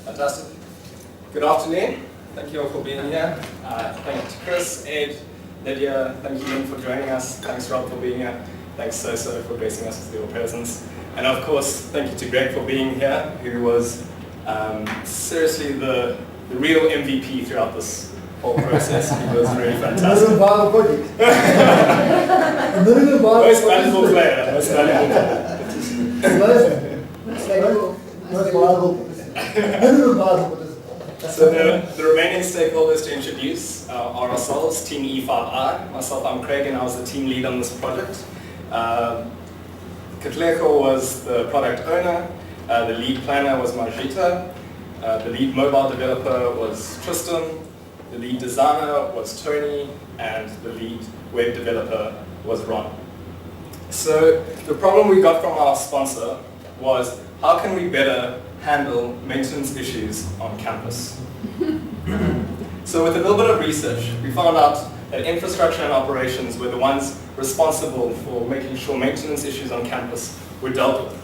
Fantastic. Good afternoon. Thank you all for being here. Thank you to Chris, Ed, Lydia. Thank you Lynn for joining us. Thanks Rob for being here. Thanks Soso for gracing us with your presence. And of course, thank you to Greg for being here, who was seriously the real MVP throughout this whole process. He was really fantastic. Most valuable player. Most valuable player. So the remaining stakeholders to introduce are ourselves, Team E5I. Myself, I'm Craig, and I was the team lead on this project. Katlego was the product owner. The lead planner was Marjita. The lead mobile developer was Tristan. The lead designer was Tony, and the lead web developer was Ron. So the problem we got from our sponsor was, how can we better handle maintenance issues on campus? So with a little bit of research, we found out that infrastructure and operations were the ones responsible for making sure maintenance issues on campus were dealt with.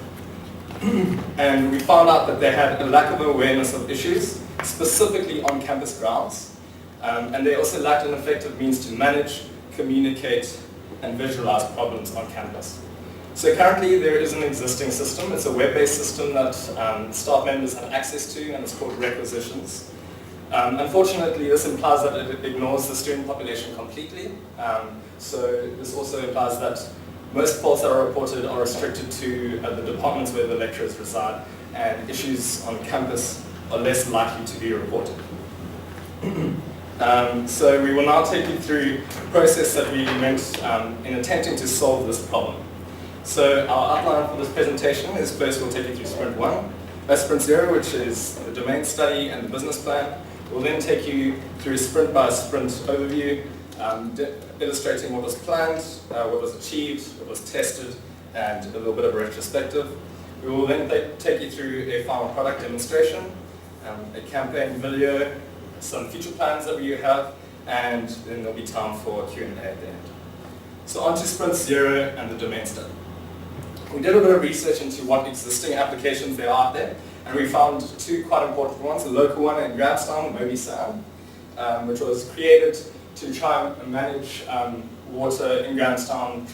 And we found out that they had a lack of awareness of issues, specifically on campus grounds. And they also lacked an effective means to manage, communicate, and visualize problems on campus. So currently there is an existing system. It's a web-based system that staff members have access to, and it's called Requisitions. Unfortunately, this implies that it ignores the student population completely. So this also implies that most faults that are reported are restricted to the departments where the lecturers reside, and issues on campus are less likely to be reported. So we will now take you through the process that we went in attempting to solve this problem. So our outline for this presentation is, first we'll take you through Sprint 0, which is the domain study and the business plan. We'll then take you through sprint by sprint overview, illustrating what was planned, what was achieved, what was tested, and a little bit of a retrospective. We will then take you through a final product demonstration, a campaign video, some future plans that we have, and then there'll be time for Q&A at the end. So on to Sprint 0 and the domain study. We did a bit of research into what existing applications there are out there, and we found two quite important ones. A local one in Grahamstown, MobiSam, which was created to try and manage water in Grahamstown.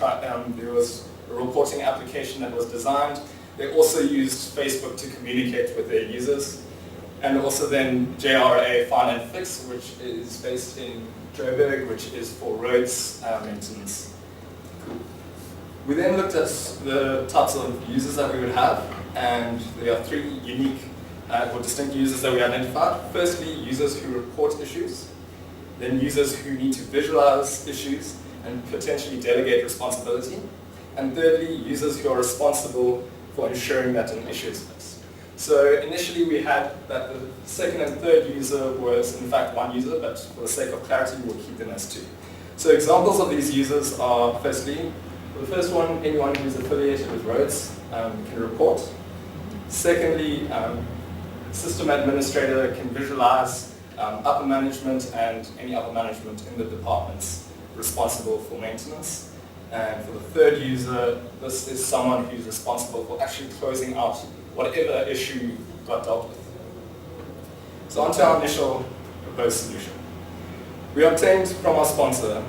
There was a reporting application that was designed. They also used Facebook to communicate with their users. And also then JRA Find and Fix, which is based in Joburg, which is for Rhodes maintenance. We then looked at the types of users that we would have, and there are three unique or distinct users that we identified. Firstly, users who report issues, then users who need to visualize issues and potentially delegate responsibility, and thirdly, users who are responsible for ensuring that an issue is fixed. So initially we had that the second and third user was in fact one user, but for the sake of clarity we'll keep them as two. So examples of these users are, firstly, for the first one, anyone who's affiliated with Rhodes can report. Secondly, system administrator can visualize upper management and any upper management in the departments responsible for maintenance. And for the third user, this is someone who's responsible for actually closing out whatever issue got dealt with. So on to our initial proposed solution. We obtained from our sponsor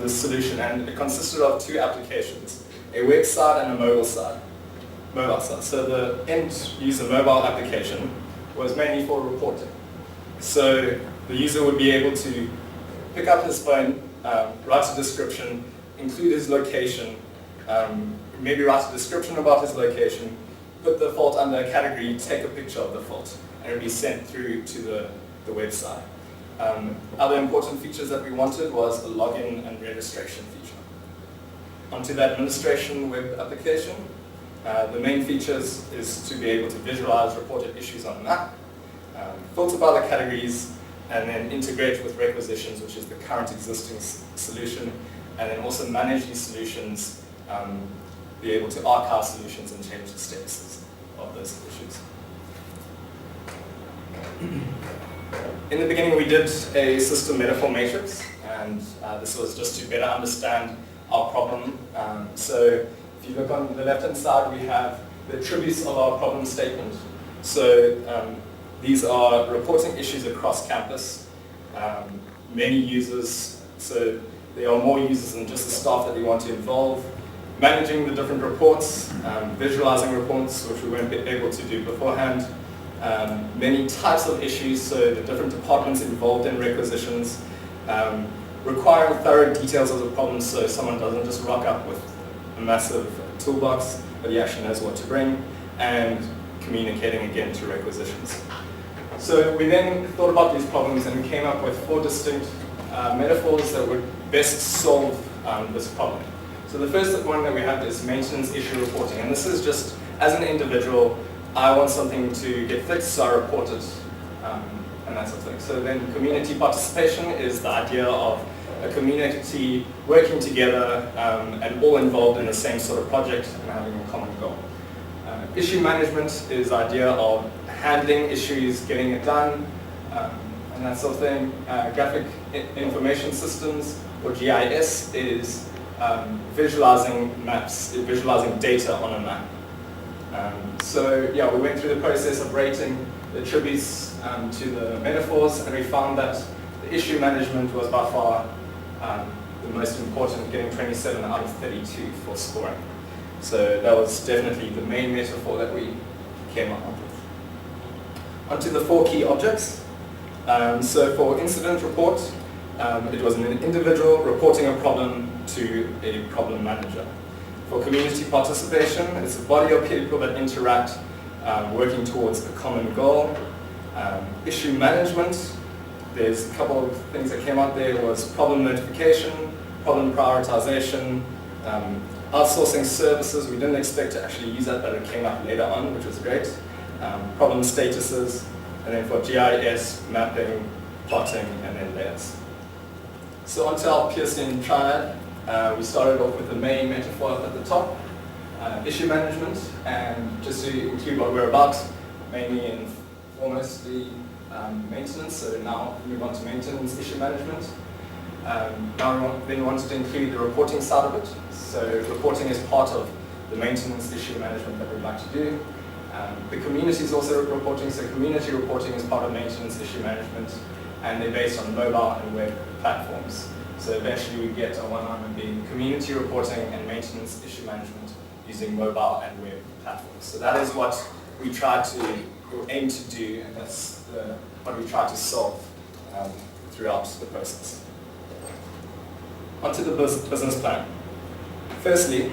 this solution, and it consisted of two applications, a website and a mobile site. So the end user mobile application was mainly for reporting. So the user would be able to pick up his phone, write a description, include his location, maybe write a description about his location, put the fault under a category, take a picture of the fault, and it would be sent through to the website. Other important features that we wanted was a login and registration feature. Onto the administration web application. The main features is to be able to visualize reported issues on a map, filter by the categories, and then integrate with Requisitions, which is the current existing solution, and then also manage these solutions, be able to archive solutions and change the statuses of those issues. In the beginning we did a system metaphor matrix, and this was just to better understand our problem. So if you look on the left hand side, we have the attributes of our problem statement. So These are reporting issues across campus, many users, so there are more users than just the staff that we want to involve, managing the different reports, visualizing reports, which we weren't able to do beforehand, many types of issues, so the different departments involved in requisitions, requiring thorough details of the problem so someone doesn't just rock up with a massive toolbox, but he actually knows what to bring, and communicating again to requisitions. So we then thought about these problems and we came up with 4 distinct metaphors that would best solve this problem. So the first one that we have is maintenance issue reporting, and this is just, as an individual, I want something to get fixed, so I report it, and that sort of thing. So then community participation is the idea of a community working together and all involved in the same sort of project and having a common goal. Issue management is the idea of handling issues, getting it done, and that sort of thing. Graphic information systems, or GIS, is visualizing maps, visualizing data on a map. So yeah, we went through the process of rating the attributes to the metaphors, and we found that the issue management was by far the most important, getting 27 out of 32 for scoring. So that was definitely the main metaphor that we came up with. Onto the 4 key objects. So for incident report, it was an individual reporting a problem to a problem manager. For community participation, it's a body of people that interact, working towards a common goal. Issue management, there's a couple of things that came out there, was problem notification, problem prioritization, outsourcing services. We didn't expect to actually use that, but it came up later on, which was great. Problem statuses, and then for GIS, mapping, plotting, and then layers. So onto our Pearson triad. We started off with the main metaphor at the top, issue management, and just to include what we're about, mainly and foremostly maintenance. So now we move on to maintenance issue management. Now we wanted to include the reporting side of it. So reporting is part of the maintenance issue management that we'd like to do. The community is also reporting, so community reporting is part of maintenance issue management, and they're based on mobile and web platforms. So eventually we get a one-on-one being community reporting and maintenance issue management using mobile and web platforms. So that is what we aim to do, and that's what we try to solve throughout the process. Onto the business plan. Firstly,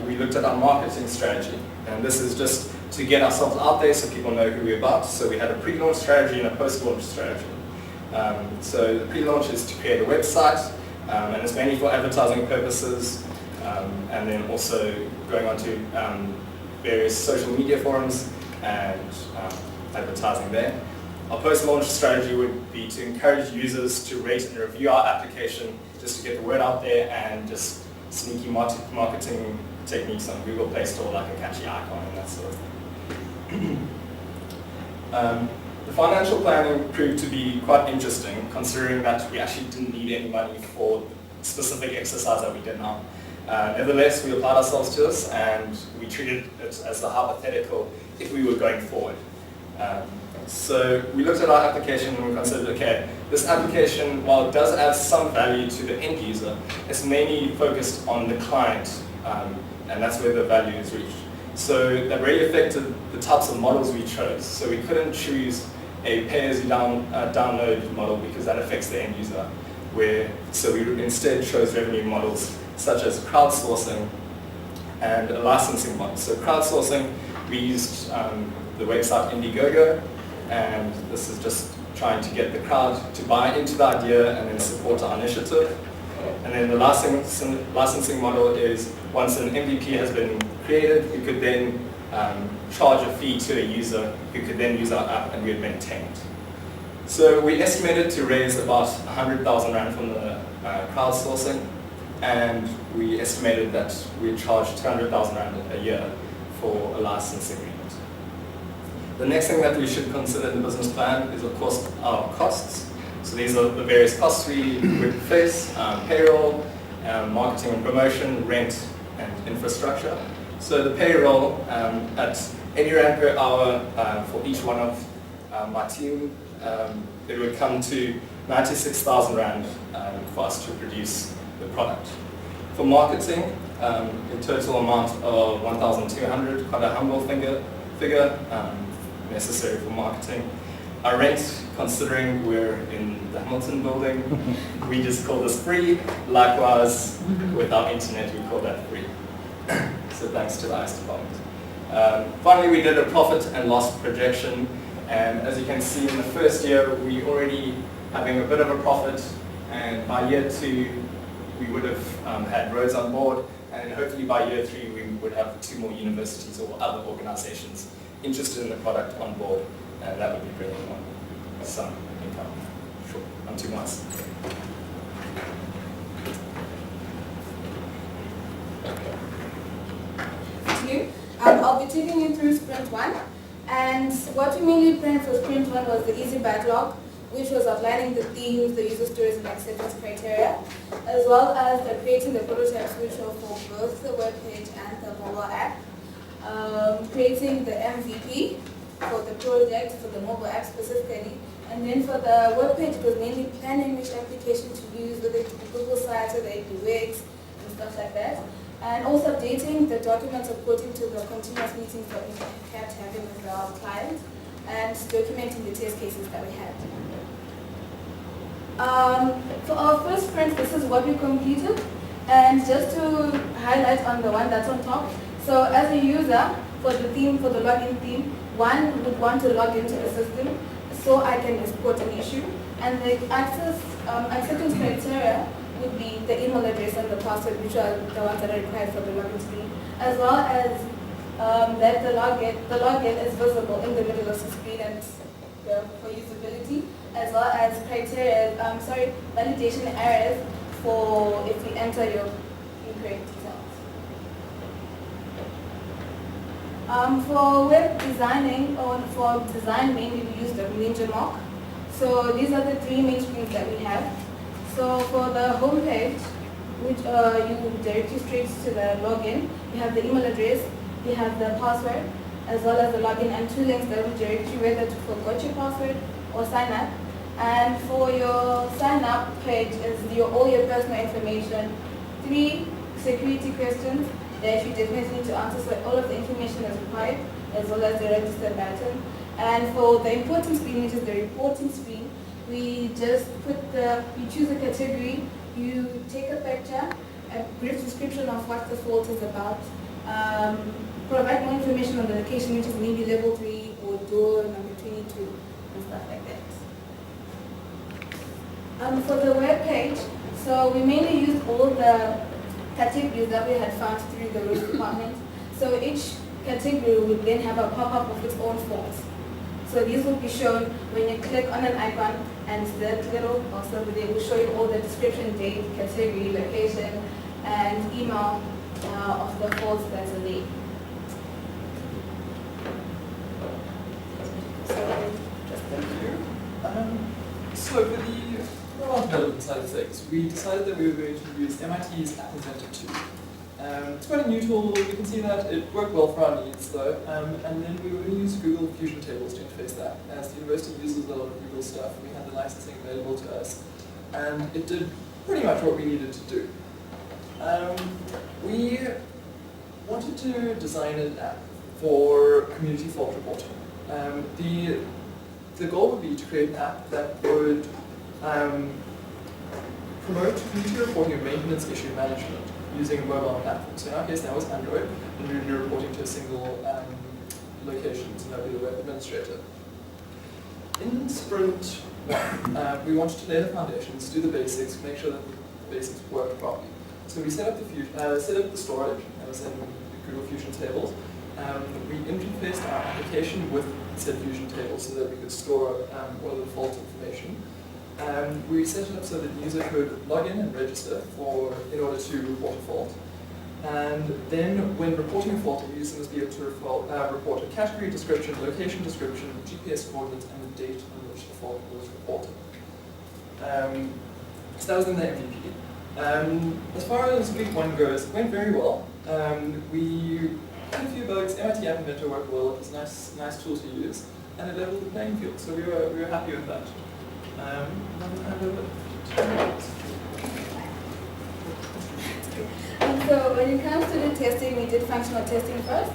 we looked at our marketing strategy, and this is just to get ourselves out there so people know who we're about. So we had a pre-launch strategy and a post-launch strategy. So the pre-launch is to create a website, and it's mainly for advertising purposes, and then also going on to various social media forums and advertising there. Our post-launch strategy would be to encourage users to rate and review our application just to get the word out there, and just sneaky marketing techniques on Google Play Store, like a catchy icon and that sort of thing. The financial planning proved to be quite interesting, considering that we actually didn't need any money for the specific exercise that we did now. Nevertheless, we applied ourselves to this, and we treated it as a hypothetical if we were going forward. So we looked at our application and we considered, okay, this application, while it does add some value to the end user, it's mainly focused on the client, and that's where the value is reached. So that really affected the types of models we chose. So we couldn't choose a pay-as-you-download model because that affects the end user. So we instead chose revenue models such as crowdsourcing and a licensing model. So crowdsourcing, we used the website Indiegogo, and this is just trying to get the crowd to buy into the idea and then support our initiative. And then the licensing model is, once an MVP has been created, we could then charge a fee to a user who could then use our app, and we would maintain it. So we estimated to raise about 100,000 Rand from the crowdsourcing, and we estimated that we'd charge 200,000 Rand a year for a licensing agreement. The next thing that we should consider in the business plan is, of course, our costs. So these are the various costs we would face: payroll, marketing and promotion, rent, and infrastructure. So the payroll at 80 Rand per hour for each one of my team, it would come to 96,000 Rand for us to produce the product. For marketing, a total amount of 1,200, quite a humble figure necessary for marketing. Our rent, considering we're in the Hamilton building, we just call this free. Likewise, with our internet, we call that free. So thanks to the ICE department. Finally, we did a profit and loss projection, and as you can see, in the first year, we already having a bit of a profit, and by year 2, we would have had Rhodes on board, and hopefully by year 3, we would have 2 more universities or other organizations interested in the product on board, and that would be bringing on some income. Sure, on 2 months. I'll be taking you through sprint 1, and what we mainly planned for sprint 1 was the easy backlog, which was outlining the themes, the user stories, and acceptance criteria, as well as creating the prototypes, which were for both the web page and the mobile app, creating the MVP for the project, for the mobile app specifically, and then for the web page, it was mainly planning which application to use, whether it be Google Sites, whether it be Wix, and stuff like that. And also updating the documents according to the continuous meetings that we kept having with our clients, and documenting the test cases that we had. For our first sprint, this is what we completed, and just to highlight on the one that's on top. So as a user, for the theme, for the login theme, one would want to log into the system so I can export an issue, and the acceptance criteria would be the email address and the password, which are the ones that are required for the login screen, as well as that the login is visible in the middle of the screen and for usability, as well as criteria, validation errors for if you enter your incorrect details. For web designing, or for design mainly, we use the Ninja Mock. So these are the 3 main screens that we have. So for the home page, which you direct you straight to the login, you have the email address, you have the password, as well as the login, and 2 links that will direct you whether to forget your password or sign up. And for your sign up page is all your personal information, 3 security questions that you definitely need to answer, so all of the information is required, as well as the register button. And for the important screen, which is the reporting screen, we just you choose a category, you take a picture, a brief description of what the fault is about, provide more information on the location, which is maybe level 3 or door number 22, and stuff like that. For the web page, so we mainly used all the categories that we had found through the Rhodes department. So each category would then have a pop-up of its own faults. So these will be shown when you click on an icon, and that little also they will show you all the description, date, category, location, and email of the faults that's laid. So for the mobile development side of things, we decided that we were going to use MIT's App Inventor 2. It's quite a new tool. We can see that it worked well for our needs though, and then we were going to use Google Fusion Tables to interface that. As the university uses a lot of Google stuff, we had the licensing available to us, and it did pretty much what we needed to do. We wanted to design an app for community fault reporting. The goal would be to create an app that would promote community reporting of maintenance issue management using a mobile platform. So in our case that was Android, and we would be reporting to a single location, so that would be the web administrator. In Sprint 1, we wanted to lay the foundations, do the basics, make sure that the basics worked properly. So we set up the storage, that was in Google Fusion Tables. We interfaced our application with said Fusion Tables so that we could store all of the fault information. We set it up so that the user could log in and register in order to report a fault. And then when reporting a fault, the user must be able to report a category description, location description, GPS coordinates, and the date on which the fault was reported. So that was in the MVP. As far as week 1 goes, it went very well. We had a few bugs. MIT App Inventor worked well. It's a nice tool to use. and it leveled the playing field. So we were happy with that. I'll hand over to Rhodes. So when it comes to the testing, we did functional testing first.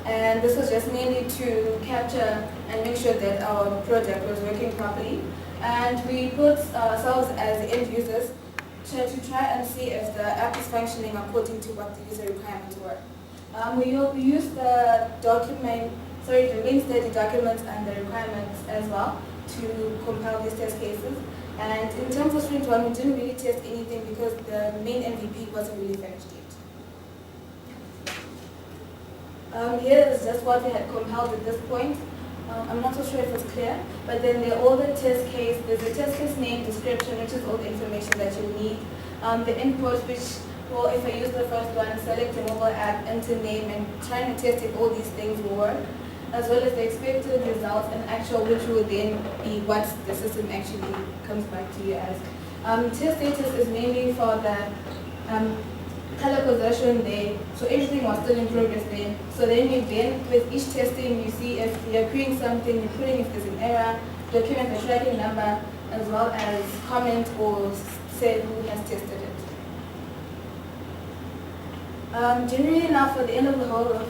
And this was just mainly to capture and make sure that our project was working properly. And we put ourselves as end users to try and see if the app is functioning according to what the user requirements were. We used the main study documents and the requirements as well to compile these test cases. And in terms of sprint 1, we didn't really test anything because the main MVP wasn't really finished yet. Here is just what we had compiled at this point. I'm not so sure if it's clear, but then there are all the test case. There's a test case name, description, which is all the information that you need. The input, which, well, if I use the first one, select a mobile app, enter name, and trying to test if all these things will work, as well as the expected results and actual, which will then be what the system actually comes back to you as. Test status is mainly for the color possession there, so everything was still in progress there. So then with each testing, you see if you're querying something, you're putting if there's an error, document the tracking number, as well as comment or say who has tested it. Generally now for the end of the whole of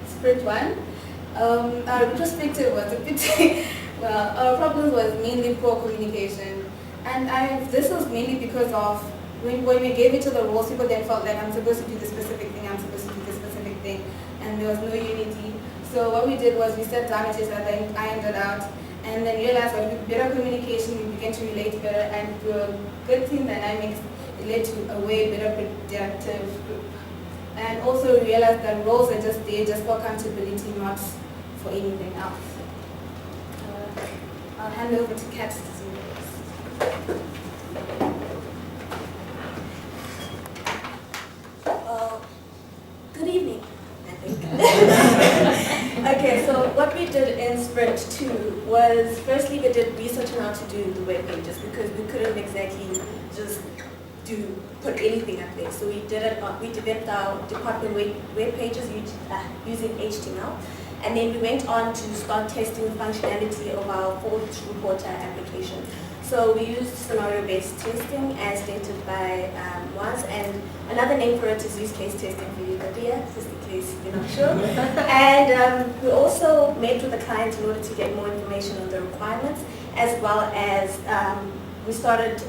sprint 1, our retrospective was a bit, well, our problem was mainly poor communication. And this was mainly because of when we gave it to the roles, people then felt like I'm supposed to do the specific thing, I'm supposed to do the specific thing, and there was no unity. So what we did was we sat down with each other and ironed it out, and then realized that with better communication, we began to relate better, and through a good team dynamics, it led to a way better productive group. And also we realized that roles are just there just for accountability, not for anything else. I'll hand over to Kat to see this. Good evening, I think. Okay, so what we did in Sprint 2 was, firstly, we did research on how to do the web pages because we couldn't exactly just put anything up there. So we developed our department web pages using HTML. And then we went on to start testing the functionality of our fault reporter application. So we used scenario-based testing as stated by Waz, and another name for it is use case testing for you, Nadia, just in case you're not sure. And we also met with the client in order to get more information on the requirements, as well as we started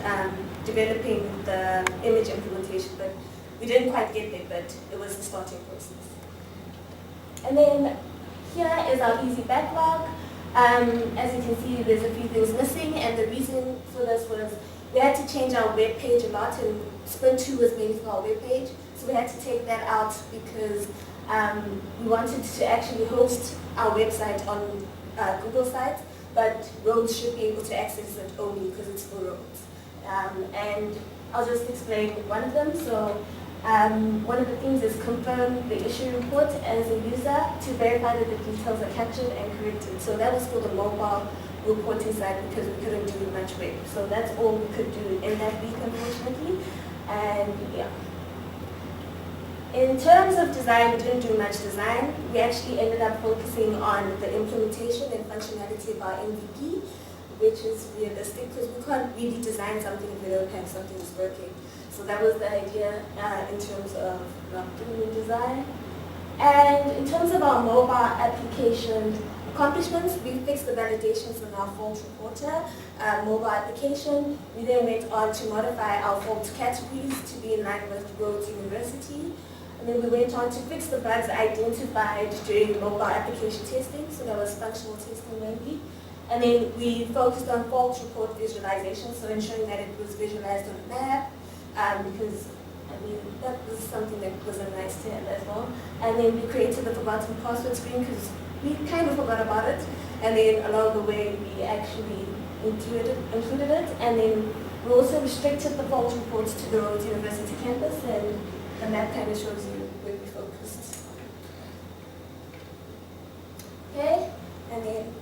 developing the image implementation, but we didn't quite get there, but it was the starting process. And then here is our easy backlog. As you can see, there's a few things missing, and the reason for this was we had to change our web page a lot, and Sprint 2 was mainly for our web page, so we had to take that out because we wanted to actually host our website on Google sites, but Rhodes should be able to access it only because it's for Rhodes. And I'll just explain one of them. So one of the things is confirm the issue report as a user to verify that the details are captured and corrected. So that was for the mobile reporting side because we couldn't do much web. So that's all we could do in that week, unfortunately. And yeah. In terms of design, we didn't do much design. We actually ended up focusing on the implementation and functionality of our MVP, which is realistic because we can't really design something if we don't have something that's working. So that was the idea in terms of not doing design. And in terms of our mobile application accomplishments, we fixed the validations on our fault reporter mobile application. We then went on to modify our fault categories to be in line with Rhodes University. And then we went on to fix the bugs identified during mobile application testing, so that was functional testing mainly. And then we focused on fault report visualization, so ensuring that it was visualized on a map, because I mean, that was something that was a nice to have as well. And then we created the forgotten password screen because we kind of forgot about it. And then along the way, we actually included it. And then we also restricted the fault reports to the Rhodes University campus, and the map kind of shows you where we focused. Okay, and then,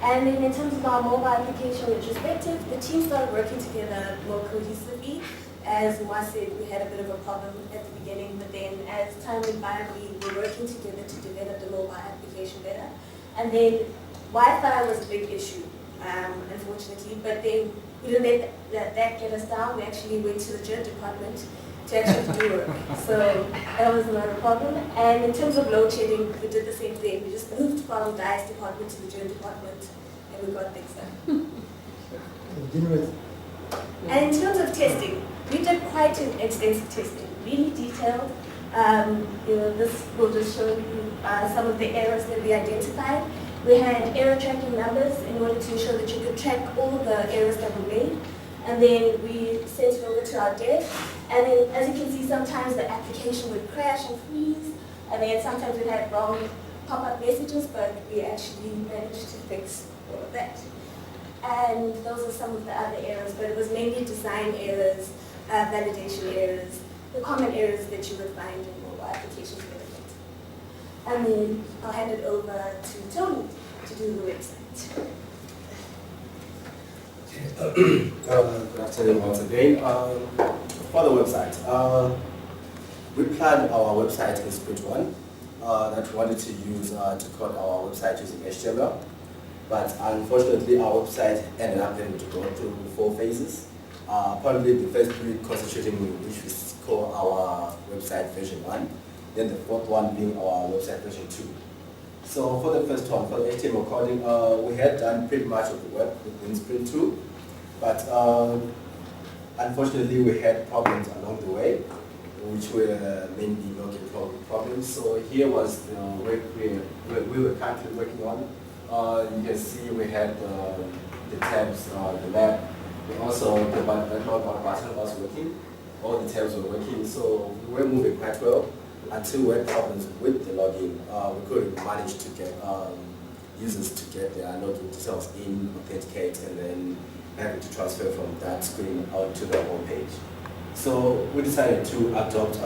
and then in terms of our mobile application retrospective, the team started working together more cohesively as Moa said, we had a bit of a problem at the beginning, but then as time went by, we were working together to develop the mobile application better. And then Wi-Fi was a big issue, unfortunately, but then we didn't let that get us down. We actually went to the Journal department to actually do work. So that was not a problem. And in terms of load shedding, we did the same thing. We just moved from the IS department to the Journal department, and we got things done. And in terms of testing, we did quite an extensive testing, really detailed. This will just show you some of the errors that we identified. We had error tracking numbers in order to ensure that you could track all the errors that were made. And then we sent it over to our dev. And then, as you can see, sometimes the application would crash and freeze. And then sometimes we had wrong pop-up messages, but we actually managed to fix all of that. And those are some of the other errors, but it was mainly design errors, validation errors, the common errors that you would find in mobile applications development. And then I'll hand it over to Tony to do the website. Good afternoon once again. For the website, we planned our website in sprint 1 that we wanted to use to code our website using HTML. But unfortunately, our website ended up having to go through 4 phases. Probably the first 3 constituting which we call our website version 1, then the 4th one being our website version 2. So for the first one, for the HTML coding, we had done pretty much of the work within sprint 2, but unfortunately we had problems along the way, which were mainly login problems. So here was the work we were currently working on. You can see we had the tabs, the map, and also the log button was working. All the tabs were working, so we were moving quite well until we had problems with the login. We couldn't manage to get users to get their login details in, authenticate, and then having to transfer from that screen onto the home page. So we decided to adopt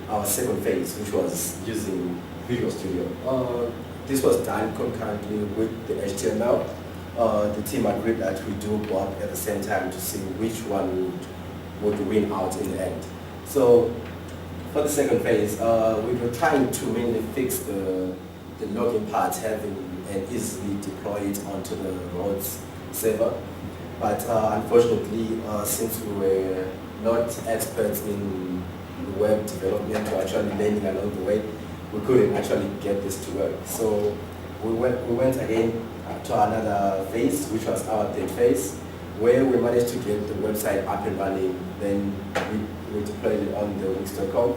our second phase, which was using Visual Studio. This was done concurrently with the HTML. The team agreed that we do both at the same time to see which one would win out in the end. So for the second phase, we were trying to mainly fix the login part, having and easily deploy it onto the Rhodes server. But unfortunately, since we were not experts in web development or actually learning along the way, we couldn't actually get this to work. So we went again to another phase, which was our third phase, where we managed to get the website up and running. Then we deployed it on the Wix.com,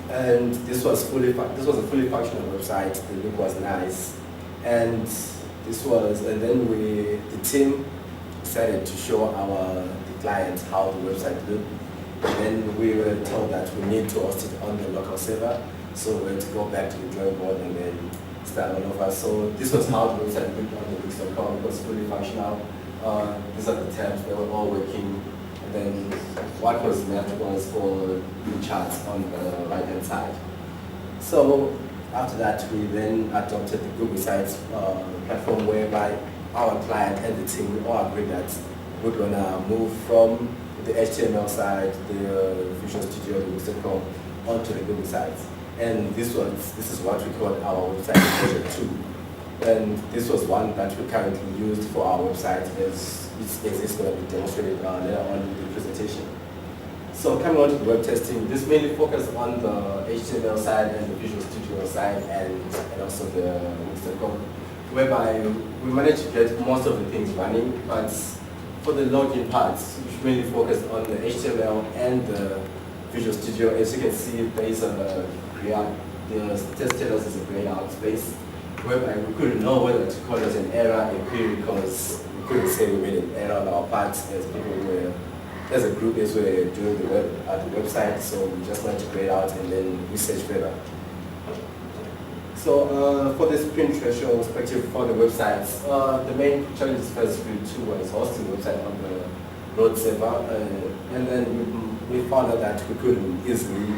and this was a fully functional website. The look was nice, and then the team decided to show the clients how the website looked. And then we were told that we need to host it on the local server. So we had to go back to the drawing board and then start all over. So this was how the website looked on the Wix.com. It was fully functional. These are the tabs, they were all working. And then what was left was for the charts on the right-hand side. So after that, we then adopted the Google Sites platform, whereby our client and the team all agreed that we're gonna move from the HTML side, the Visual Studio, the Wix.com, onto the Google Sites. And this is what we call our website version 2. And this was one that we currently used for our website, as it's going to be demonstrated later on in the presentation. So coming on to the web testing, this mainly focused on the HTML side and the Visual Studio side, and also the Wix.com, whereby we managed to get most of the things running, but for the login parts, which mainly focused on the HTML and the Visual Studio, as you can see, there is the test status is a grayed out space, whereby we couldn't know whether to call it an error, a query, because we couldn't say we made an error on our part as a group as we were doing the website, so we just wanted to grade out and then research further. So for the sprint ratio perspective for the websites, the main challenges for sprint 2 was hosting the website on the Rhodes server, and then we found out that we couldn't easily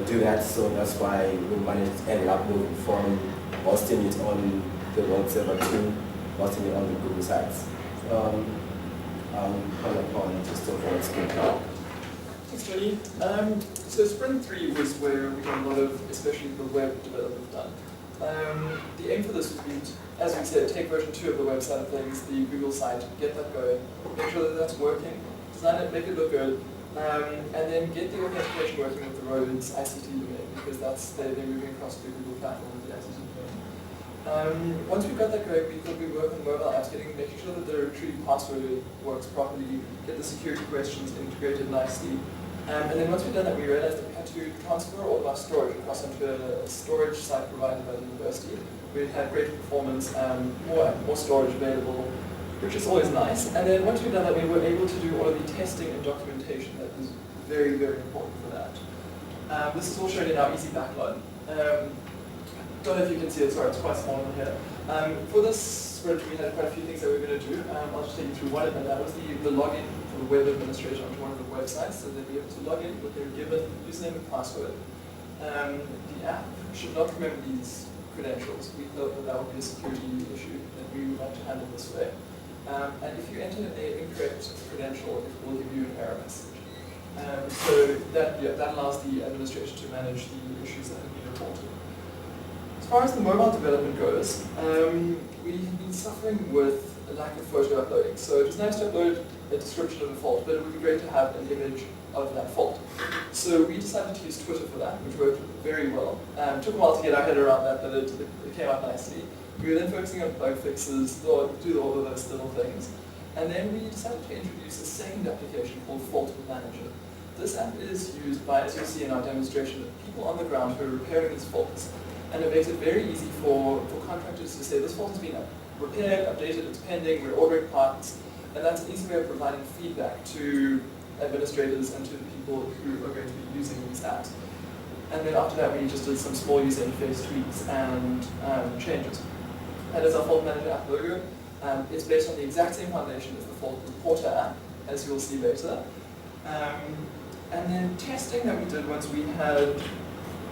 do that, so that's why we ended up moving from hosting it on the Rhodes server to hosting it on the Google sites. I'll call upon just to screen now. Thanks, Tony. So Sprint 3 was where we got a lot of, especially the web development done. The aim for this would be, as we said, take version 2 of the website of things, the Google site, get that going, make sure that that's working, design it, make it look good, and then get the authentication working with the Rhodes ICT domain, because they're moving across to the Google platform with the ICT domain. Once we've got that going, we thought we'd work on mobile apps, making sure that the retrieve password works properly, get the security questions integrated nicely. And then once we've done that, we realized that we had to transfer all of our storage across onto a storage site provided by the university. We had greater performance, more storage available, which is always nice. And then once we've done that, we were able to do all of the testing and documentation that is very, very important for that. This is all shown in our easy backlog. Don't know if you can see it, sorry, it's quite small in here. For this sprint, we had quite a few things that we were going to do. I'll just take you through one of them. That was the login for the web administrator onto one of the websites, so they'd be able to log in with their given username and password. The app should not remember these credentials. We thought that would be a security issue that we would like to handle this way. And if you enter an incorrect credential, it will give you an error message. So that allows the administrator to manage the issues that have been reported. As far as the mobile development goes, we've been suffering with a lack of photo uploading. So it was nice to upload a description of the fault, but it would be great to have an image of that fault. So we decided to use Twitter for that, which worked very well. It took a while to get our head around that, but it came out nicely. We were then focusing on bug fixes, do all of those little things. And then we decided to introduce a second application called Fault Manager. This app is used by, as you'll see in our demonstration, people on the ground who are repairing these faults. And it makes it very easy for contractors to say, this fault has been repaired, updated, it's pending, we're ordering parts. And that's an easy way of providing feedback to administrators and to the people who are going to be using these apps. And then after that, we just did some small user interface tweaks and changes. That is our Fault Manager app logo. It's based on the exact same foundation as the Fault Reporter app, as you'll see later. And then testing that we did once we had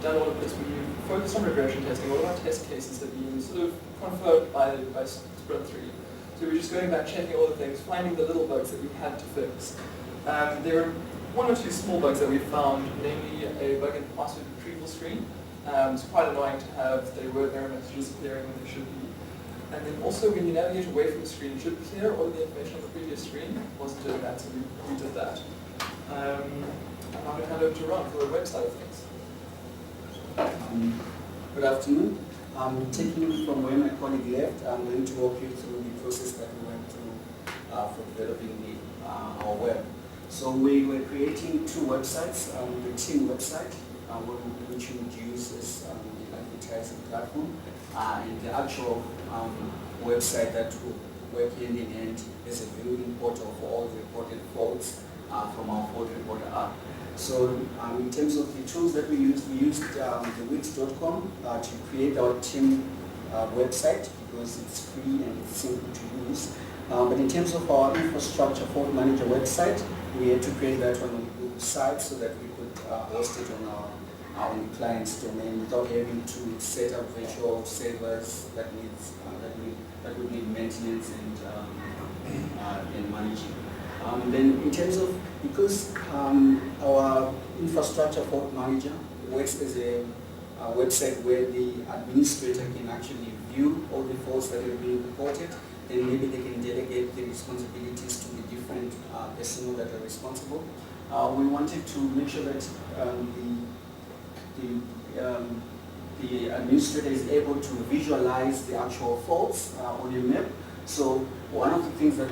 done all of this, we focused on regression testing. All of our test cases have been sort of confirmed by Sprint 3. So we're just going back, checking all the things, finding the little bugs that we had to fix. There were one or two small bugs that we found, namely a bug in the password retrieval screen. It's quite annoying to have the word error messages appearing when they should be. And then also when you navigate away from the screen, it should clear all the information on the previous screen. It wasn't doing that, so we did that. I'm now going to hand over to Ron for the website of things. Good afternoon. Taking from where my colleague left, I'm going to walk you through the process that we went through for developing our web. So we were creating two websites, the team website, which we would use as the advertising platform, and the actual website that will work hand in hand as a viewing portal for all the reported faults from our fault reporter app. So in terms of the tools that we used the wix.com to create our team website because it's free and it's simple to use. But in terms of our infrastructure fault manager website, we had to create that one on the Google site so that we could host it on the client's domain without having to set up virtual servers that would need maintenance and managing. Then in terms of, because our infrastructure fault manager works as a website where the administrator can actually view all the faults that have been reported, then maybe they can delegate the responsibilities to the different personnel that are responsible. We wanted to make sure that the administrator is able to visualize the actual faults on a map. So one of the things that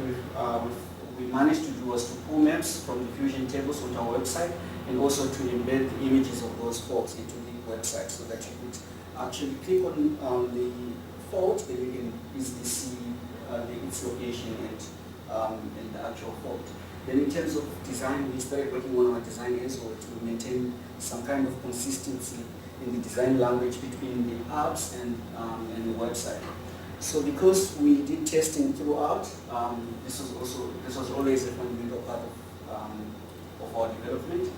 we managed to do was to pull maps from the Fusion tables onto our website and also to embed the images of those faults into the website so that you could actually click on the fault, then you can easily see its location and the actual fault. Then in terms of design, we started working on our design as well to maintain some kind of consistency in the design language between the apps and the website. So because we did testing throughout, this was always a fundamental part of our development.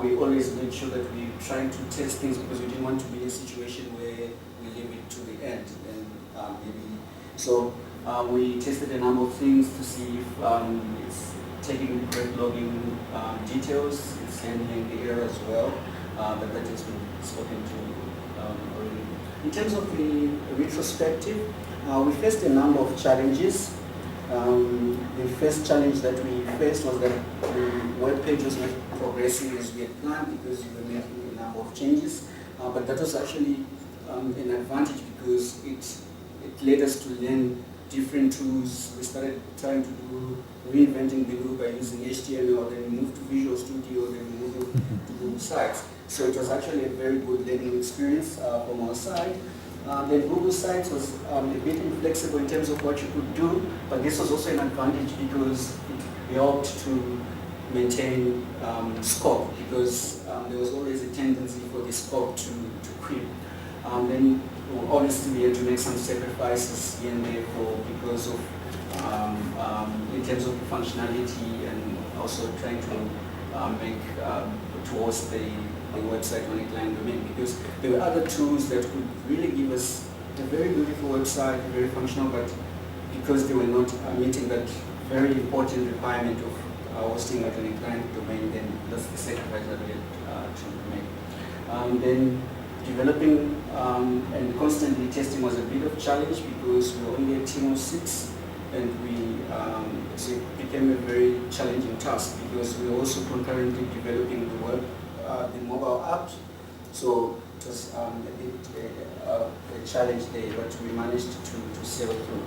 We always made sure that we tried to test things because we didn't want to be in a situation where we leave it to the end. So we tested a number of things to see if it's taking great logging details, it's handling the error as well, but that has been spoken to already. In terms of the retrospective, we faced a number of challenges. The first challenge that we faced was that the web page was not progressing as we had planned because we were making a number of changes, but that was actually an advantage because it led us to learn different tools. We started trying to do reinventing the wheel by using HTML, then we moved to Visual Studio, then we moved to Google Sites. So it was actually a very good learning experience from our side. Then Google Sites was a bit inflexible in terms of what you could do, but this was also an advantage because it helped to maintain scope, because there was always a tendency for the scope to creep. Then obviously we had to make some sacrifices here and there because of in terms of the functionality and also trying to make towards the website on a client domain, because there were other tools that could really give us a very beautiful website, very functional, but because they were not meeting that very important requirement of hosting it on a client domain, then that's the sacrifice that we had to make. Then developing and constantly testing was a bit of a challenge because we were only a team of 6, and so it became a very challenging task because we were also concurrently developing the mobile app. So it was a bit a challenge there, but we managed to sail through.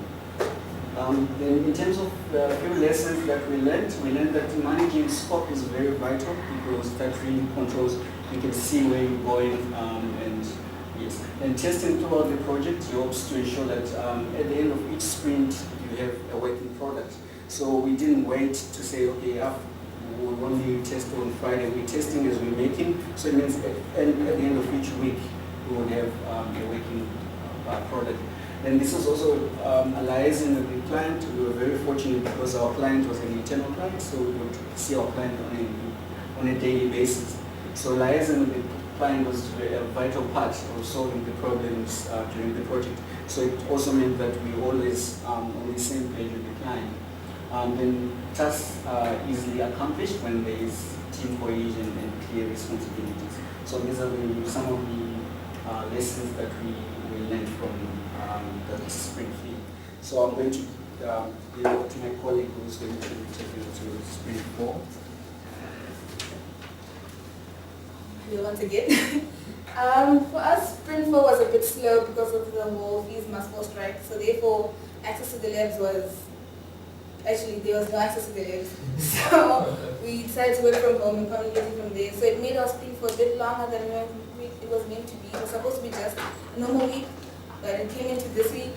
Then in terms of a few lessons that we learned that managing scope is very vital because that really controls, you can see where you're going, and yes. And testing throughout the project helps to ensure that at the end of each sprint you have a working product. So we didn't wait to say, okay, we'll only test on Friday. We're testing as we're making, so it means at the end of each week we will have a working product. And this was also a liaison with the client. We were very fortunate because our client was an internal client, so we would see our client on a daily basis. So liaison with the client was a vital part of solving the problems during the project. So it also meant that we always on the same page with the client. Then tasks are easily accomplished when there is team cohesion and clear responsibilities. So these are some of the lessons that we learned from the sprint field. So I'm going to give it to my colleague who is going to take you to sprint 4. Hello once again. For us, sprint 4 was a bit slow because of the whole fees must fall strike. So therefore, access to the labs was, actually there was no access to the labs. So we decided to work from home and communicate from there. So it made our sprint 4 a bit longer than it was meant to be. It was supposed to be just a normal week, but it came into this week.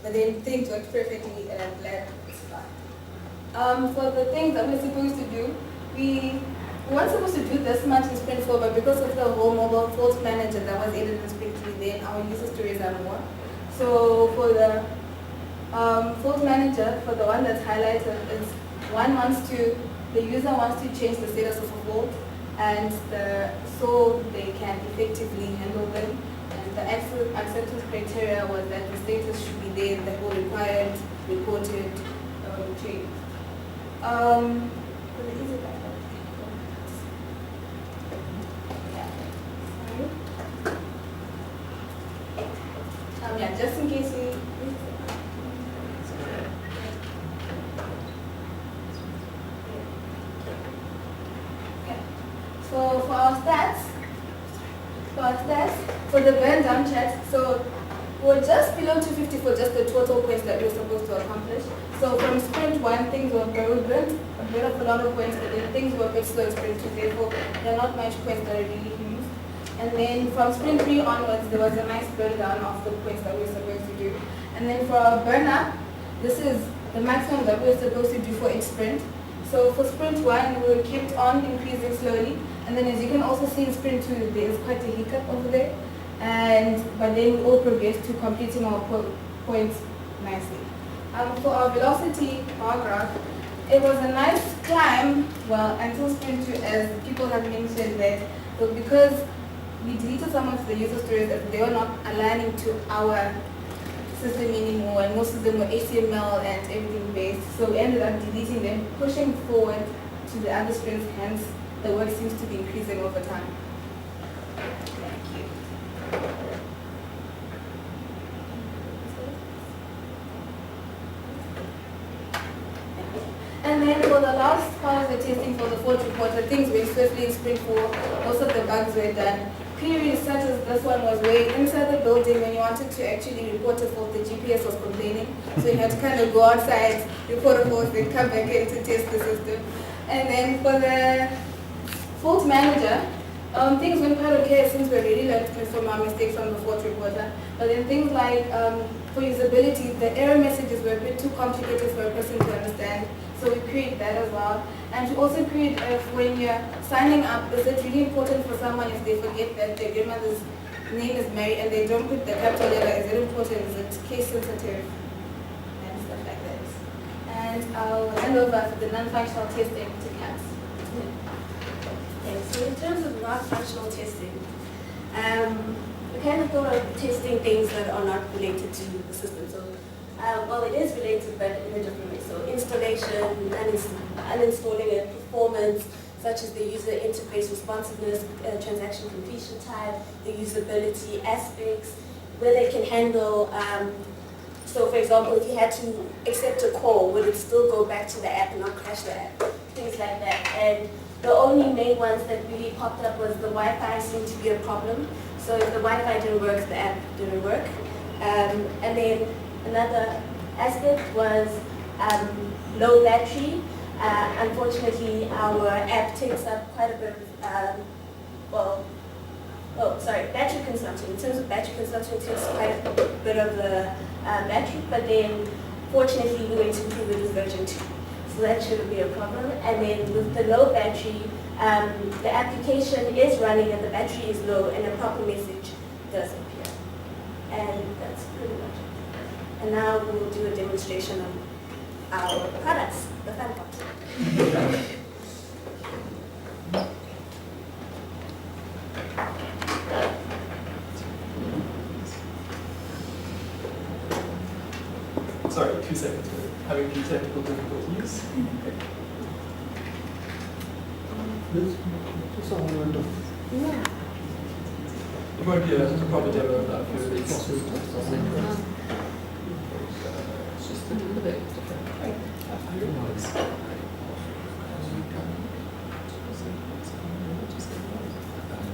But then things worked perfectly, and I'm glad it's fine. For the things that we're supposed to do, we weren't supposed to do this much in Sprint 4, but because of the whole mobile fault manager that was added in Sprint 3, then our user stories are more. So for the fault manager, for the one that's highlighted, is the user wants to change the status of a fault, and so they can effectively handle them. And the acceptance criteria was that the status should be there, the whole required, reported, change. For the user yeah, just in case you. Okay. So for our stats, for the burn down chat, so we're just below 250 for just the total points that we're supposed to accomplish. So from sprint 1, things were very good, a lot of points, but then things were a bit slow in sprint 2, therefore there are not much points that are really used. And then from sprint 3 onwards, there was a nice burn down of the points that we were supposed to do. And then for our burn up, this is the maximum that we were supposed to do for each sprint. So for sprint 1, we kept on increasing slowly. And then as you can also see in sprint 2, there is quite a hiccup over there. But then we all progressed to completing our points nicely. For our velocity bar graph, it was a nice climb, well, until sprint 2, as people have mentioned that. So because we deleted some of the user stories as they were not aligning to our system anymore, and most of them were HTML and everything based. So we ended up deleting them, pushing forward to the other sprints, hence the work seems to be increasing over time. Thank you. And then for the last part of the testing for the fault reporter, things went swiftly in Sprint 4. Most of the bugs were done. Queries such as this one was way inside the building when you wanted to actually report a fault, the GPS was complaining. So you had to kind of go outside, report a fault, then come back in to test the system. And then for the fault manager, things went quite okay since we already learned from our mistakes from the fault reporter. But then things like for usability, the error messages were a bit too complicated for a person to understand. So we create that as well. And to also create when you're signing up, is it really important for someone if they forget that their grandmother's name is Mary and they don't put the capital letter? Is it important? Is it case sensitive? And stuff like that. And I'll hand over for the non-functional testing to Kat. Okay, so in terms of non-functional testing, we kind of thought of testing things that are not related to the system. So, well, it is related, but in a different way. So installation, uninstalling it, performance, such as the user interface responsiveness, transaction completion type, the usability aspects, whether it can handle, so for example, if you had to accept a call, would it still go back to the app and not crash the app? Things like that. And the only main ones that really popped up was the Wi-Fi seemed to be a problem. So if the Wi-Fi didn't work, the app didn't work. And then another aspect was low battery. Unfortunately, our app takes up quite a bit of, battery consumption. In terms of battery consumption, it takes quite a bit of the battery, but then fortunately we're going to improve it with version 2. So that shouldn't be a problem. And then with the low battery, the application is running and the battery is low and a proper message does appear. And that's pretty much it. And now we'll do a demonstration of our products, the fun part. Sorry, 2 seconds. We're having a few technical difficulties. It won't be a proper demo of that for it's just a little bit different. At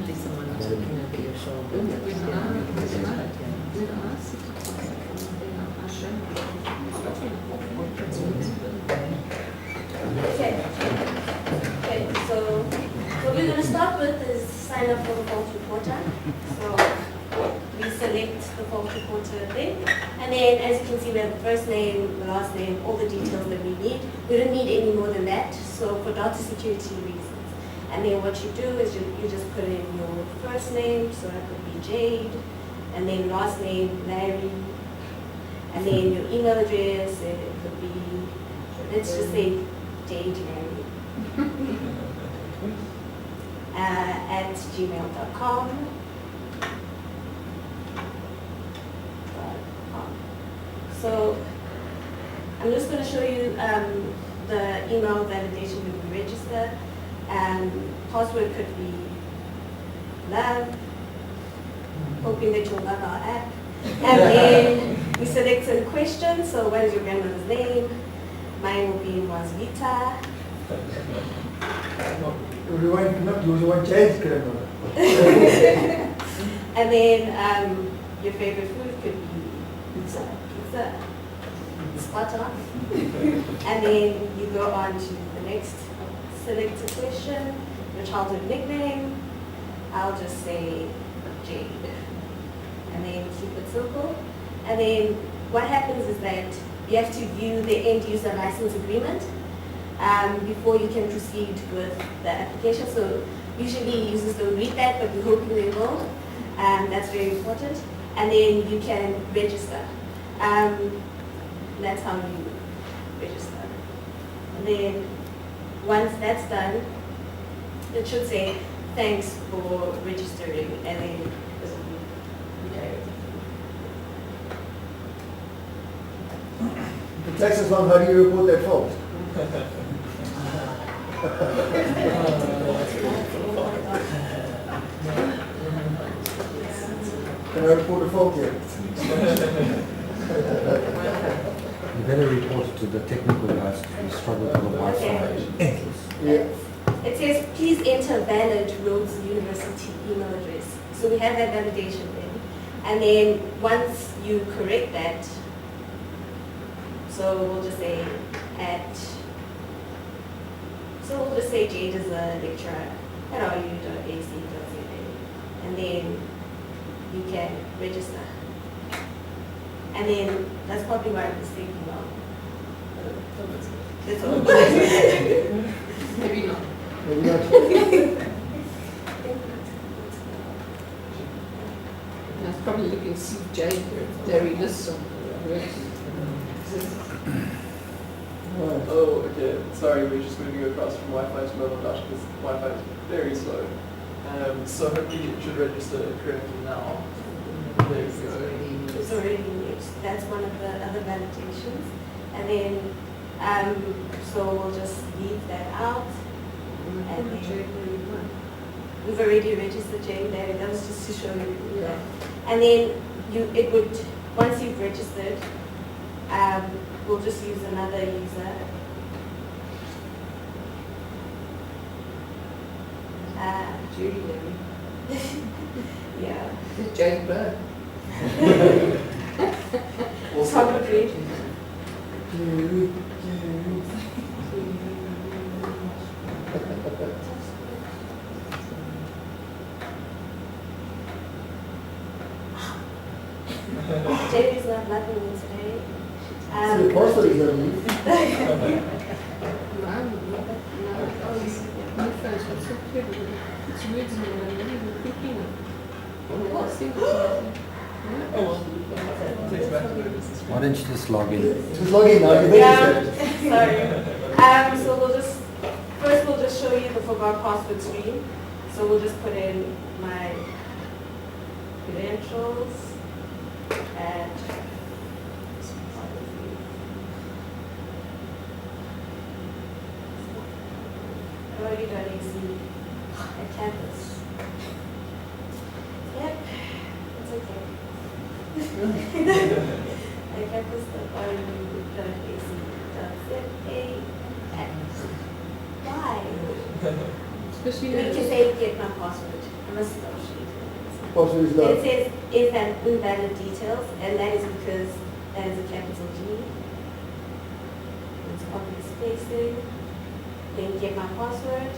least someone else looking over your shoulder. Okay, so what we're going to start with is sign up for the fault reporter. So we select the fault reporter link, and then as you can see we have the first name, the last name, all the details that we need. We don't need any more than that, so for data security reasons. And then what you do is you just put in your first name, so that could be Jade, and then last name, Larry, and then your email address, it could be, let's just say Jade Larry. At gmail.com. So I'm just going to show you the email validation when we register. Password could be love, hoping that you'll love our app. And then we select a question. So what is your grandmother's name? Mine will be Mazvita. You want change grandmother. And then your favorite food could be pizza. Spot on. And then you go on to the next select a question, your childhood nickname. I'll just say Jade. And then keep it simple. And then what happens is that you have to view the end user license agreement before you can proceed with the application. So usually users don't read that, but we're hoping they will. That's very important. And then you can register. That's how you register. And then once that's done, it should say thanks for registering, and then redirect. it takes us long, how do you report that fault? Can I report a fault here? You better report to the technical guys who struggle with the Wi-Fi. Yeah. It says, please enter valid Rhodes University email address. So we have that validation in. And then once you correct that, so we'll just say Jade is a lecturer at ru.ac.za. And then you can register. And then that's probably why I'm mistaken long. That's all. Maybe not. Maybe not. That's probably looking to see Jade there he lists on Right. Oh, okay. Sorry, we're just moving across from Wi-Fi to mobile data because Wi-Fi is very slow. So hopefully you should register correctly now. There you go. It's already in use. That's one of the other validations. And then, so we'll just leave that out. And then we've already registered Jane there. That was just to show you. Yeah. And then once you've registered, we'll just use another user. Judy Levy. Yeah. It's Jade Bird. Probably. Jamie's not loving me today. So the password is on you. My phone's got so clever. It's weird to me when I'm not even thinking of. I think it's Takes back to the business. Why don't you just log in? Just log in now, you're registered. Sorry. So we'll just show you the forgot password screen. So we'll just put in my credentials and ru.ac at campus. Yep, it's okay. At campus.ru.ac.za. Why? especially You can say get my password. I must show you. Password is It locked. says invalid details, and that is because that is a capital G. It's copy spacing. Then get my password.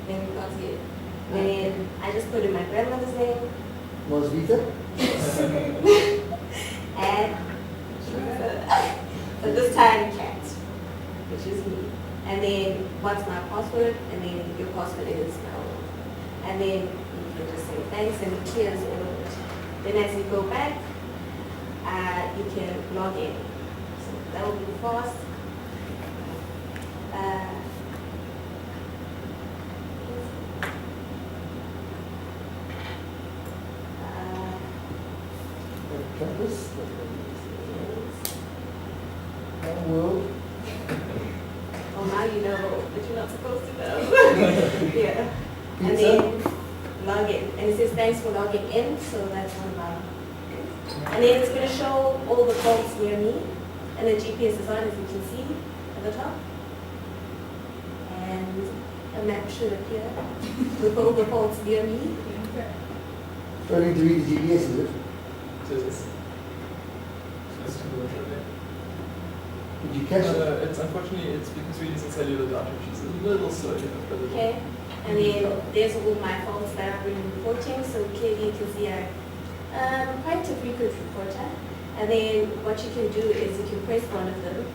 Then we got it. Then I just put in my grandmother's name Was Vita? and but this time cat, which is me. And then what's my password? And then your password is now. And then you can just say thanks and it clears all of it. Then as you go back, you can log in. So that will be fast. Campus? World? Oh, now you know, but you're not supposed to know. Yeah. And Pizza? then log in. And it says thanks for logging in, so that's one of our. And then it's going to show all the faults near me, and the GPS is on, as you can see at the top. And a map should appear with all the faults near me. So I need to read the GPS, is it? Just to go through there. Did you catch it? It's unfortunately it's because we're using cellular data, which is a little slow here. But Okay. And then there's all my faults that I've been reporting. So clearly you can see I'm quite a frequent reporter. And then what you can do is you can press one of them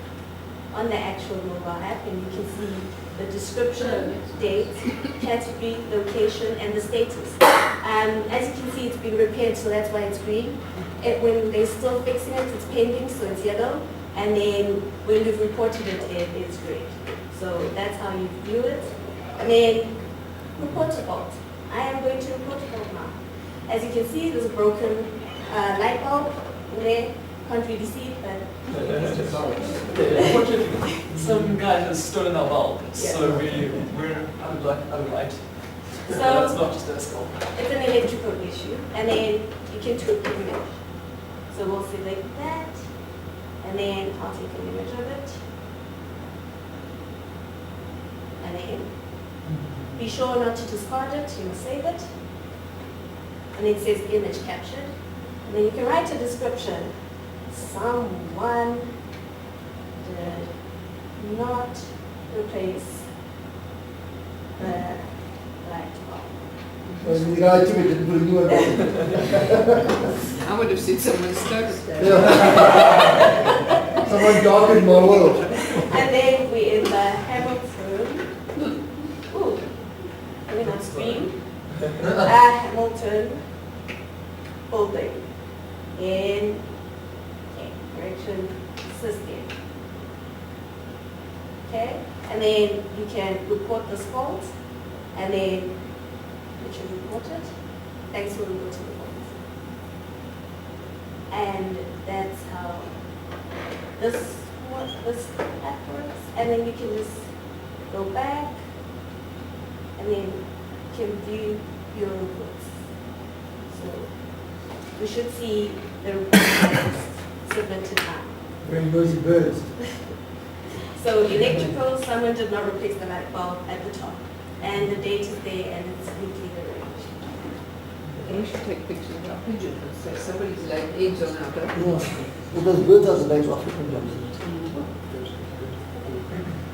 on the actual mobile app, and you can see the description, date, category, location, and the status. As you can see, it's been repaired, so that's why it's green. When they're still fixing it, it's pending, so it's yellow. And then when you've reported it, it is green. So that's how you view it. And then report a fault. I am going to report a fault now. As you can see, there's a broken light bulb in there. can't really see it, but Okay, unfortunately, some guy has stolen our bulb, so we're out of luck, out of light. So that's not just a skull. it's an electrical issue, and then you can tweak the image. So we'll select that, and then I'll take an image of it. And then be sure not to discard it, you must save it. And it says image captured. And then you can write a description. Someone did not replace the light bulb. So the guy took it and put a new one on. I would have said someone started that. Yeah. Someone darkened my world. And then we're in the Hamilton. Ooh, I mean on screen. Hamilton building in correction system. Okay, and then you can report this fault, and then it should report it. Thanks for reporting the fault. And that's how this app works. And then you can just go back, and then you can view your reports. So we should see the report submitted now. Very noisy birds. So electrical, someone did not replace the light bulb at the top. And the date is there and it's neatly arranged. We should take pictures of our pigeon and say somebody's laid eggs on our door. Yeah. Well, those birds are the legs of African jobs.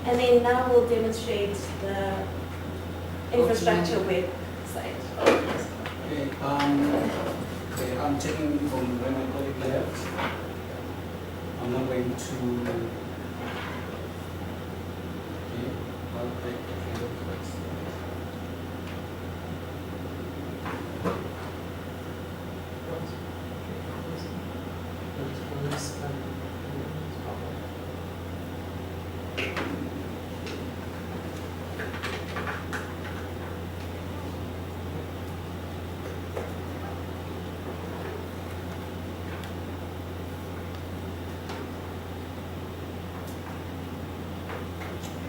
And then now we'll demonstrate the infrastructure website. Okay, okay, I'm taking from where my colleague left. I'm not going to. Okay, I'll take a few of those.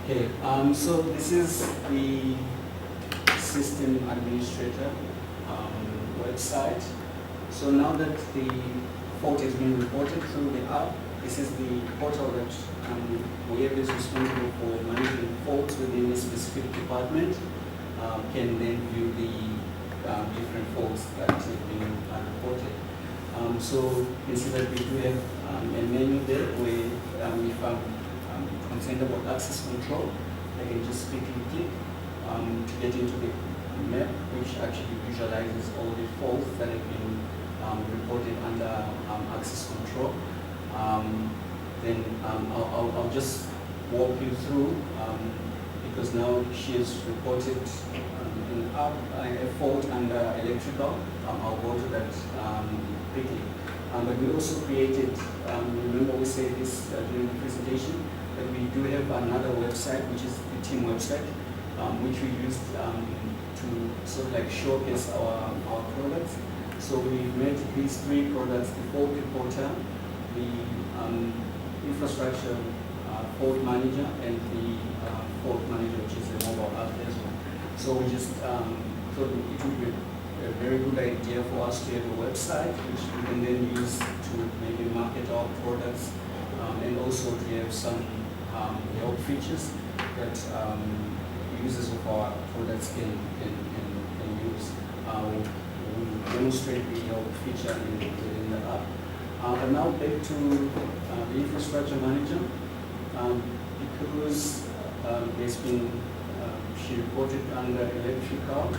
Okay, so this is the system administrator website. So now that the fault has been reported through the app, this is the portal that whoever is responsible for managing faults within a specific department can then view the different faults that have been reported. So you can see that we do have a menu there where if I'm concerned about access control, I can just quickly click to get into the map, which actually visualizes all the faults that have been reported under access control. Then I'll just walk you through because now she has reported a fault under electrical. I'll go to that quickly. But we also created, remember we said this during the presentation, that we do have another website, which is the team website, which we used to sort of like showcase our products. So we've made these three products: the fault reporter, the infrastructure fault manager, and the fault manager, which is a mobile app as well. So we just thought it would be a very good idea for us to have a website, which we can then use to maybe market our products, and also to have some help features that users of our products can use. We'll demonstrate the help feature in the app. But now back to the infrastructure manager, because there's been, she reported under electrical.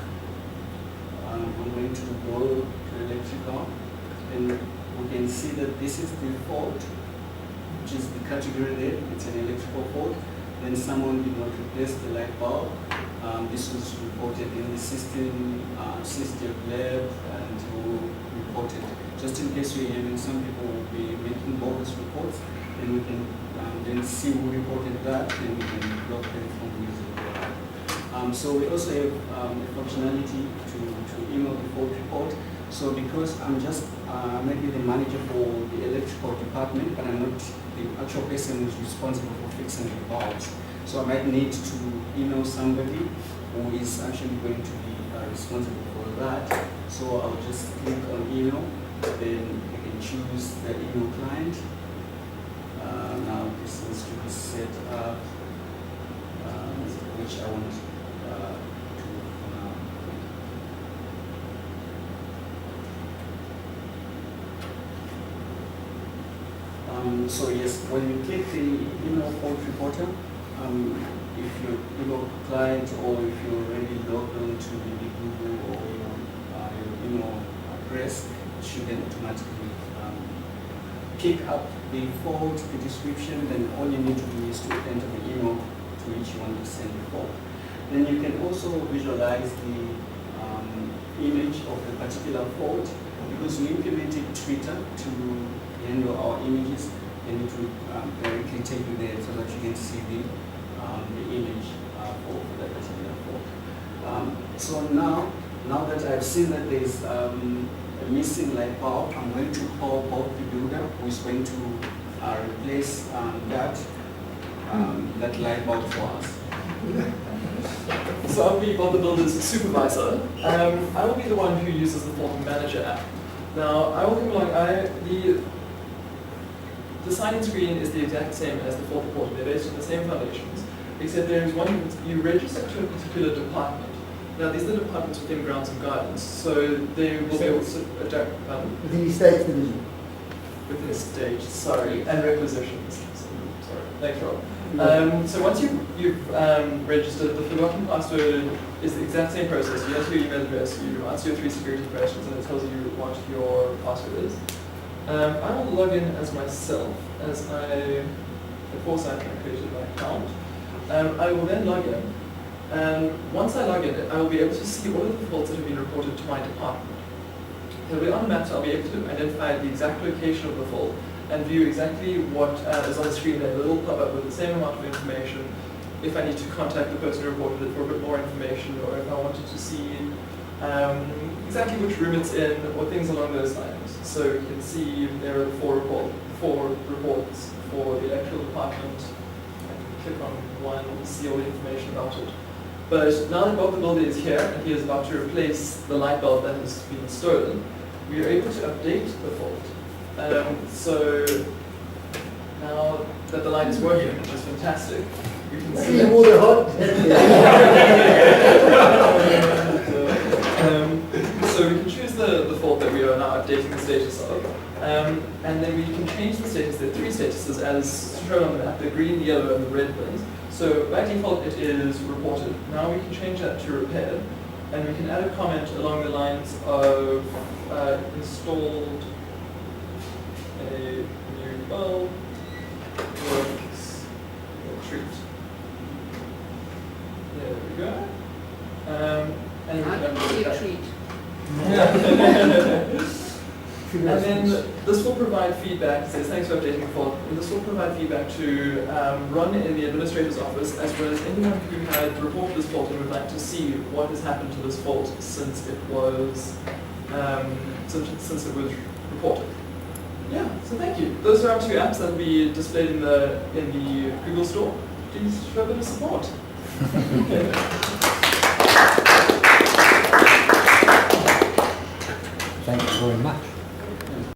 I'm going to go to electrical, and we can see that this is the fault, which is the category there. It's an electrical fault. Then someone did not replace the light bulb. This was reported in the system lab, and who reported. Just in case we're having some people will be making bogus reports, then we can then see who reported that, and we can block them from using the app. So we also have a functionality to email the fault report. So because I'm just maybe the manager for the electrical department, department, but I'm not the actual person who's responsible for fixing the bugs. So I might need to email somebody who is actually going to be responsible for that. So I'll just click on email, then I can choose the email client. Now this needs to be set up, which I want to so yes, when you click the email fault reporter, if your email client or if you're already logged on to the Google or your email address, it should then automatically pick up the fault, the description, then all you need to do is to enter the email to which you want to send the fault. Then you can also visualize the image of the particular fault, because we implemented Twitter to handle our images, and it will directly take you there so that you can see the image for that particular fault. So now that I've seen that there's a missing light bulb, I'm going to call Bob the builder, who is going to replace that light bulb for us. So I'll be Bob the builder's supervisor. I will be the one who uses the fault manager app. Now I will come along. The sign-in screen is the exact same as the fault reporter. They're based on the same foundations, except there is one, you register to a particular department. Now these are the departments within grounds and gardens, so they will be able to Within the Estates division. within stage, sorry, and requisitions. Sorry, thanks Rob. So once you've registered, the forgotten password is the exact same process. You enter your email address, you answer your 3 security questions, and it tells you what your password is. I will log in as myself, as before I created my account. I will then log in, and once I log in, I will be able to see all of the faults that have been reported to my department. They'll be on a map, so I'll be able to identify the exact location of the fault and view exactly what is on the screen there. It'll pop up with the same amount of information. If I need to contact the person who reported it for a bit more information, or if I wanted to see exactly which room it's in, or things along those lines. So you can see there are 4 reports for the electrical department. I can click on one and see all the information about it. But now that Bob the builder is here and he is about to replace the light bulb that has been stolen, we are able to update the fault. So now that the light is working, which is fantastic, we can see all the hot. so we can choose the fault that we are now updating the status of. And then we can change the status. There are 3 statuses as shown on the map, the green, the yellow, and the red ones. So by default it is reported. Now we can change that to repaired, and we can add a comment along the lines of installed a new bulb works treat. There we go. And I don't see a treat. And then this will provide feedback, it says thanks for updating the fault, and this will provide feedback to Ron in the administrator's office, as well as anyone who had reported this fault and would like to see what has happened to this fault since it was reported. Yeah, so thank you. Those are our 2 apps that will be displayed in the Google Store. Please show a bit of support. Thank you very much.